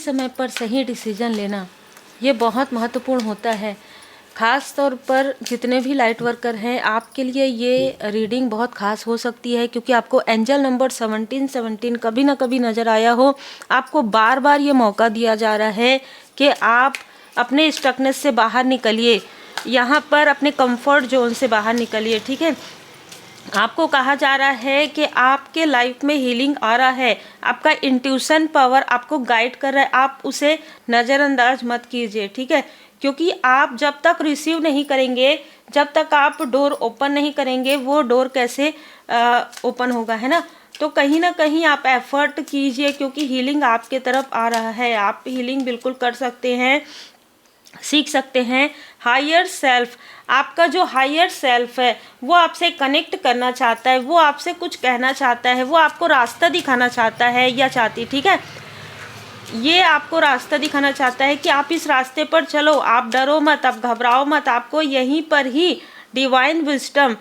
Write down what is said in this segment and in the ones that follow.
समय पर सही डिसीजन लेना ये बहुत महत्वपूर्ण होता है। ख़ास तौर पर जितने भी लाइट वर्कर हैं, आपके लिए ये रीडिंग बहुत ख़ास हो सकती है, क्योंकि आपको एंजल नंबर 1717 कभी ना कभी नज़र आया हो। आपको बार बार ये मौका दिया जा रहा है कि आप अपने स्टकनेस से बाहर निकलिए, यहाँ पर अपने कंफर्ट जोन से बाहर निकलिए। ठीक है, आपको कहा जा रहा है कि आपके लाइफ में हीलिंग आ रहा है, आपका इंट्यूशन पावर आपको गाइड कर रहा है, आप उसे नज़रअंदाज मत कीजिए। ठीक है, क्योंकि आप जब तक रिसीव नहीं करेंगे, जब तक आप डोर ओपन नहीं करेंगे, वो डोर कैसे ओपन होगा, है ना। तो कहीं ना कहीं आप एफर्ट कीजिए, क्योंकि हीलिंग आपके तरफ आ रहा है। आप हीलिंग बिल्कुल कर सकते हैं, सीख सकते हैं। हायर सेल्फ, आपका जो हायर सेल्फ है वो आपसे कनेक्ट करना चाहता है, वो आपसे कुछ कहना चाहता है, वो आपको रास्ता दिखाना चाहता है या चाहती। ठीक है, ये आपको रास्ता दिखाना चाहता है कि आप इस रास्ते पर चलो, आप डरो मत, आप घबराओ मत। आपको यहीं पर ही डिवाइन विजडम,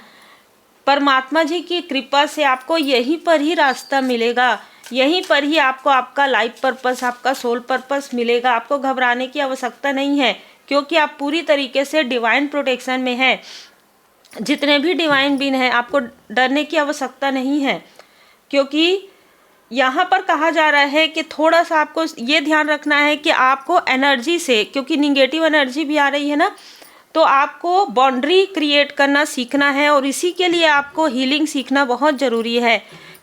परमात्मा जी की कृपा से आपको यहीं पर ही रास्ता मिलेगा, यहीं पर ही आपको आपका लाइफ पर्पस, आपका सोल पर्पस मिलेगा। आपको घबराने की आवश्यकता नहीं है, क्योंकि आप पूरी तरीके से डिवाइन प्रोटेक्शन में हैं। जितने भी डिवाइन बीन हैं, आपको डरने की आवश्यकता नहीं है, क्योंकि यहाँ पर कहा जा रहा है कि थोड़ा सा आपको ये ध्यान रखना है कि आपको एनर्जी से, क्योंकि निगेटिव एनर्जी भी आ रही है ना, तो आपको बाउंड्री क्रिएट करना सीखना है, और इसी के लिए आपको हीलिंग सीखना बहुत ज़रूरी है।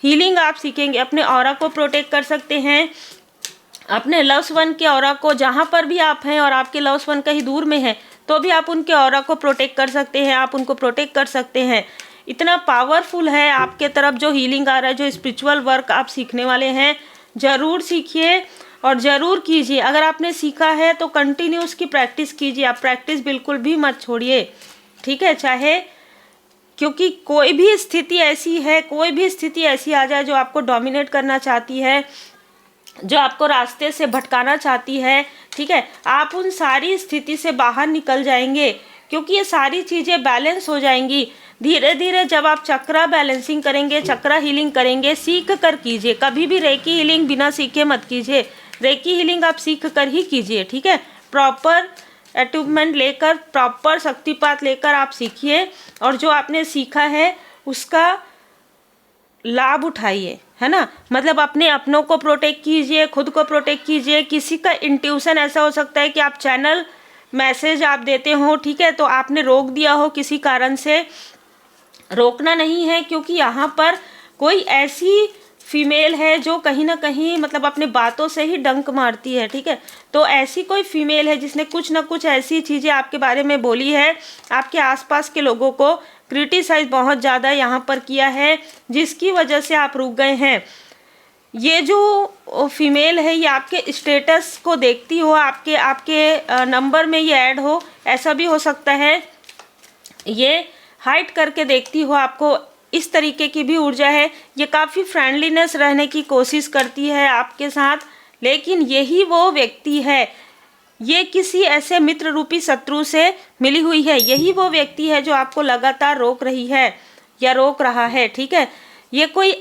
हीलिंग आप सीखेंगे, अपने ऑरा को प्रोटेक्ट कर सकते हैं, अपने लव्स वन के ऑरा को, जहाँ पर भी आप हैं और आपके लव्स वन कहीं दूर में है तो भी आप उनके ऑरा को प्रोटेक्ट कर सकते हैं, आप उनको प्रोटेक्ट कर सकते हैं। इतना पावरफुल है आपके तरफ जो हीलिंग आ रहा है, जो स्पिरिचुअल वर्क आप सीखने वाले हैं, ज़रूर सीखिए और ज़रूर कीजिए। अगर आपने सीखा है तो कंटिन्यू उसकी प्रैक्टिस कीजिए, आप प्रैक्टिस बिल्कुल भी मत छोड़िए। ठीक है, चाहे क्योंकि कोई भी स्थिति ऐसी है, कोई भी स्थिति ऐसी आ जाए जो आपको डोमिनेट करना चाहती है, जो आपको रास्ते से भटकाना चाहती है, ठीक है, आप उन सारी स्थिति से बाहर निकल जाएंगे, क्योंकि ये सारी चीज़ें बैलेंस हो जाएंगी धीरे धीरे। जब आप चक्रा बैलेंसिंग करेंगे, चक्रा हीलिंग करेंगे, सीख कर कीजिए। कभी भी रेकी हीलिंग बिना सीखे मत कीजिए, रेकी हीलिंग आप सीख कर ही कीजिए। ठीक है, प्रॉपर अटैचमेंट लेकर, प्रॉपर शक्तिपात लेकर आप सीखिए, और जो आपने सीखा है उसका लाभ उठाइए, है ना। मतलब अपने अपनों को प्रोटेक्ट कीजिए, खुद को प्रोटेक्ट कीजिए। किसी का इंट्यूशन ऐसा हो सकता है कि आप चैनल मैसेज आप देते हो, ठीक है, तो आपने रोक दिया हो किसी कारण से। रोकना नहीं है, क्योंकि यहाँ पर कोई ऐसी फीमेल है जो कहीं ना कहीं मतलब अपने बातों से ही डंक मारती है। ठीक है, तो ऐसी कोई फीमेल है जिसने कुछ ना कुछ ऐसी चीज़ें आपके बारे में बोली है, आपके आसपास के लोगों को क्रिटिसाइज बहुत ज़्यादा यहाँ पर किया है, जिसकी वजह से आप रुक गए हैं। ये जो फीमेल है ये आपके स्टेटस को देखती हो, आपके नंबर में ये ऐड हो, ऐसा भी हो सकता है। ये हाइड करके देखती हो आपको, इस तरीके की भी ऊर्जा है। ये काफ़ी फ्रेंडलीनेस रहने की कोशिश करती है आपके साथ, लेकिन यही वो व्यक्ति है, ये किसी ऐसे मित्र रूपी शत्रु से मिली हुई है। यही वो व्यक्ति है जो आपको लगातार रोक रही है या रोक रहा है। ठीक है, ये कोई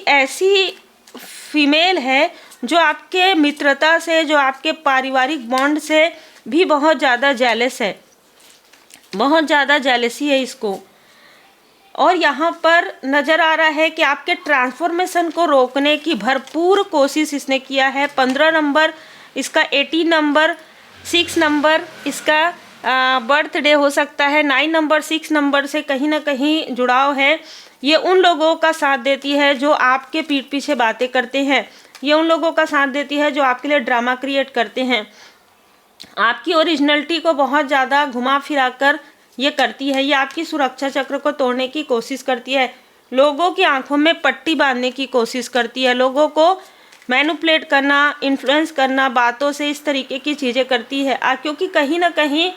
ऐसी फीमेल है जो आपके मित्रता से, जो आपके पारिवारिक बॉन्ड से भी बहुत ज़्यादा जेलस है, बहुत ज़्यादा जेलसी है इसको। और यहाँ पर नज़र आ रहा है कि आपके ट्रांसफॉर्मेशन को रोकने की भरपूर कोशिश इसने किया है। 15 नंबर इसका, 18 नंबर, 6 नंबर इसका बर्थडे हो सकता है। 9 नंबर, 6 नंबर से कहीं ना कहीं जुड़ाव है। ये उन लोगों का साथ देती है जो आपके पीठ पीछे बातें करते हैं, ये उन लोगों का साथ देती है जो आपके लिए ड्रामा क्रिएट करते हैं, आपकी ओरिजिनलिटी को बहुत ज़्यादा घुमा फिरा कर ये करती है। ये आपकी सुरक्षा चक्र को तोड़ने की कोशिश करती है, लोगों की आंखों में पट्टी बांधने की कोशिश करती है, लोगों को मैनिपुलेट करना, इन्फ्लुएंस करना, बातों से इस तरीके की चीज़ें करती है। क्योंकि कहीं ना कहीं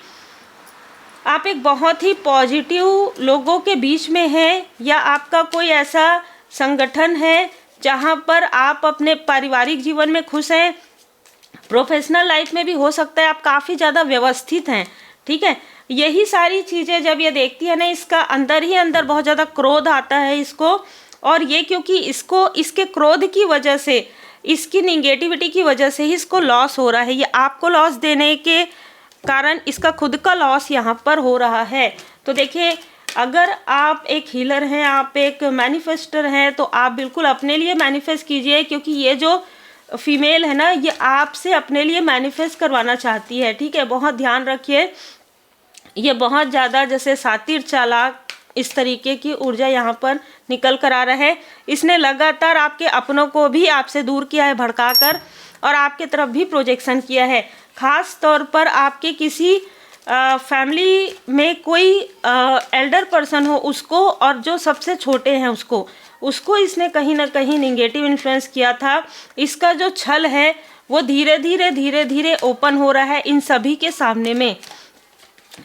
आप एक बहुत ही पॉजिटिव लोगों के बीच में हैं, या आपका कोई ऐसा संगठन है जहाँ पर आप अपने पारिवारिक जीवन में खुश हैं, प्रोफेशनल लाइफ में भी हो सकता है आप काफ़ी ज़्यादा व्यवस्थित हैं। ठीक है, यही सारी चीज़ें जब ये देखती है ना, इसका अंदर ही अंदर बहुत ज़्यादा क्रोध आता है इसको। और ये क्योंकि इसको, इसके क्रोध की वजह से इसकी निगेटिविटी की वजह से ही इसको लॉस हो रहा है। ये आपको लॉस देने के कारण इसका खुद का लॉस यहाँ पर हो रहा है। तो देखिए, अगर आप एक हीलर हैं, आप एक मैनिफेस्टर हैं, तो आप बिल्कुल अपने लिए मैनिफेस्ट कीजिए, क्योंकि ये जो फीमेल है ना, ये आपसे अपने लिए मैनिफेस्ट करवाना चाहती है। ठीक है, बहुत ध्यान रखिए। ये बहुत ज़्यादा जैसे सातिर चालाक इस तरीके की ऊर्जा यहाँ पर निकल कर आ रहा है। इसने लगातार आपके अपनों को भी आपसे दूर किया है भड़काकर, और आपके तरफ भी प्रोजेक्शन किया है। ख़ास तौर पर आपके किसी फैमिली में कोई एल्डर पर्सन हो उसको, और जो सबसे छोटे हैं उसको इसने कहीं ना कहीं निगेटिव इन्फ्लुएंस किया था। इसका जो छल है वो धीरे धीरे ओपन हो रहा है इन सभी के सामने में।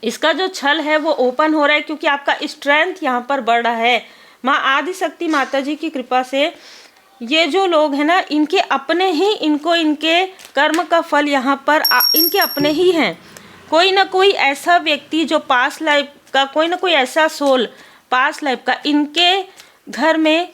इसका जो छल है वो ओपन हो रहा है, क्योंकि आपका स्ट्रेंथ यहाँ पर बढ़ रहा है। माँ आदिशक्ति माता जी की कृपा से ये जो लोग हैं ना, इनके अपने ही, इनको इनके कर्म का फल यहाँ पर इनके अपने ही हैं। कोई ना कोई ऐसा व्यक्ति जो पास्ट लाइफ का, कोई ना कोई ऐसा सोल पास्ट लाइफ का इनके घर में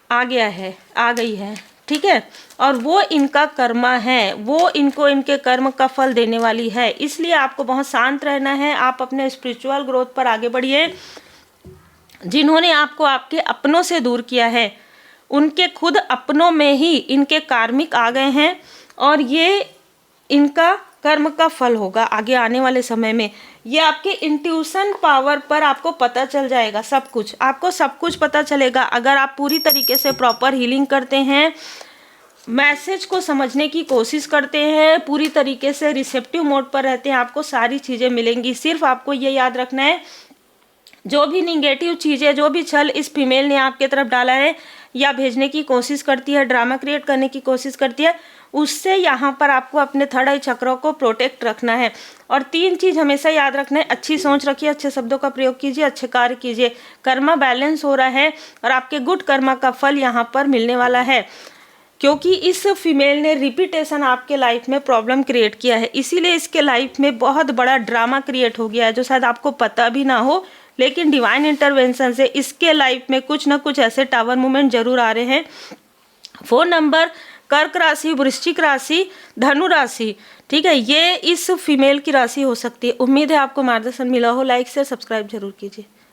आ गई है। ठीक है, और वो इनका कर्मा है, वो इनको इनके कर्म का फल देने वाली है। इसलिए आपको बहुत शांत रहना है। आप अपने स्पिरिचुअल ग्रोथ पर आगे बढ़िए। जिन्होंने आपको आपके अपनों से दूर किया है, उनके खुद अपनों में ही इनके कार्मिक आ गए हैं, और ये इनका कर्म का फल होगा आगे आने वाले समय में। ये आपके इंट्यूशन पावर पर आपको पता चल जाएगा सब कुछ, आपको सब कुछ पता चलेगा। अगर आप पूरी तरीके से प्रॉपर हीलिंग करते हैं, मैसेज को समझने की कोशिश करते हैं, पूरी तरीके से रिसेप्टिव मोड पर रहते हैं, आपको सारी चीज़ें मिलेंगी। सिर्फ आपको ये याद रखना है, जो भी निगेटिव चीज़ें, जो भी छल इस फीमेल ने आपके तरफ डाला है या भेजने की कोशिश करती है, ड्रामा क्रिएट करने की कोशिश करती है, उससे यहाँ पर आपको अपने थर्ड आई चक्रों को प्रोटेक्ट रखना है। और 3 चीज़ हमेशा याद रखना है, अच्छी सोच रखिए, अच्छे शब्दों का प्रयोग कीजिए, अच्छे कार्य कीजिए। कर्मा बैलेंस हो रहा है और आपके गुड कर्मा का फल यहाँ पर मिलने वाला है, क्योंकि इस फीमेल ने रिपीटेशन आपके लाइफ में प्रॉब्लम क्रिएट किया है। इसीलिए इसके लाइफ में बहुत बड़ा ड्रामा क्रिएट हो गया है, जो शायद आपको पता भी ना हो, लेकिन डिवाइन इंटरवेंशन से इसके लाइफ में कुछ ना कुछ ऐसे टावर मूवमेंट जरूर आ रहे हैं। 4 नंबर कर्क राशि, वृश्चिक राशि, धनु राशि। ठीक है, ये इस फीमेल की राशि हो सकती है। उम्मीद है आपको मार्गदर्शन मिला हो। लाइक शेयर सब्सक्राइब जरूर कीजिए।